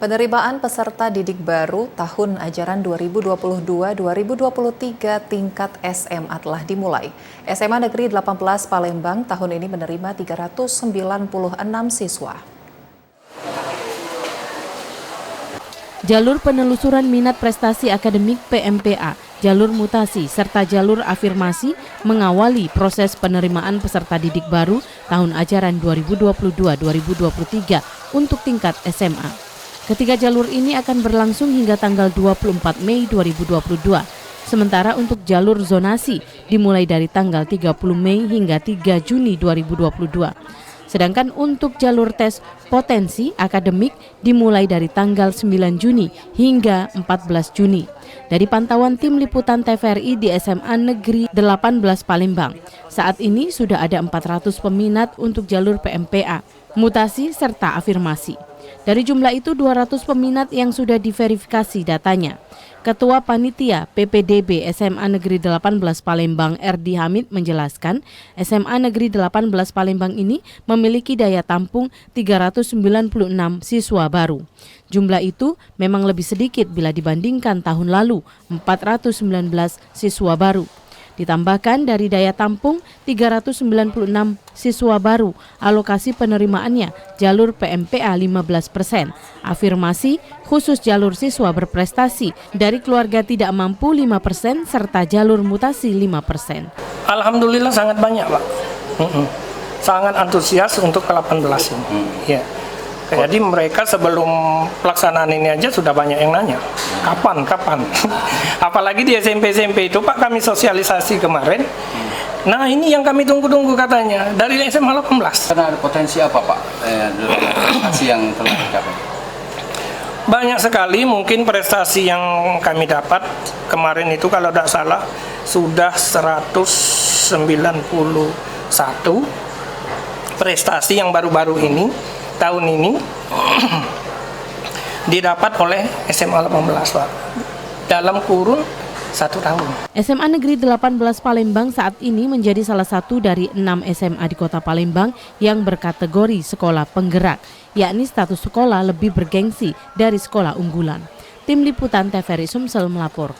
Penerimaan peserta didik baru tahun ajaran 2022-2023 tingkat SMA telah dimulai. SMA Negeri 18 Palembang tahun ini menerima 396 siswa. Jalur penelusuran minat prestasi akademik PMPA, jalur mutasi, serta jalur afirmasi mengawali proses penerimaan peserta didik baru tahun ajaran 2022-2023 untuk tingkat SMA. Ketiga jalur ini akan berlangsung hingga tanggal 24 Mei 2022. Sementara untuk jalur zonasi dimulai dari tanggal 30 Mei hingga 3 Juni 2022. Sedangkan untuk jalur tes potensi akademik dimulai dari tanggal 9 Juni hingga 14 Juni. Dari pantauan tim liputan TVRI di SMA Negeri 18 Palembang, saat ini sudah ada 400 peminat untuk jalur PMPA, mutasi serta afirmasi. Dari jumlah itu 200 peminat yang sudah diverifikasi datanya. Ketua Panitia PPDB SMA Negeri 18 Palembang RD Hamid menjelaskan, SMA Negeri 18 Palembang ini memiliki daya tampung 396 siswa baru. Jumlah itu memang lebih sedikit bila dibandingkan tahun lalu, 419 siswa baru. Ditambahkan dari daya tampung 396 siswa baru, alokasi penerimaannya jalur PMPA 15%, afirmasi khusus jalur siswa berprestasi dari keluarga tidak mampu 5%, serta jalur mutasi 5%. Alhamdulillah sangat banyak, Pak. Sangat antusias untuk ke-18 ini. Ya. Jadi mereka sebelum pelaksanaan ini aja sudah banyak yang nanya, kapan? Apalagi di SMP itu, Pak, kami sosialisasi kemarin. Nah, ini yang kami tunggu-tunggu katanya, dari SMA 18. Karena ada potensi apa, Pak? Prestasi yang telah dicapai? Banyak sekali mungkin prestasi yang kami dapat kemarin itu, kalau tidak salah sudah 191 prestasi yang baru-baru ini tahun ini didapat oleh SMA 18, Pak, dalam kurun 1 tahun. SMA Negeri 18 Palembang saat ini menjadi salah satu dari 6 SMA di Kota Palembang yang berkategori sekolah penggerak, yakni status sekolah lebih bergengsi dari sekolah unggulan. Tim Liputan TVRI Sumsel melaporkan.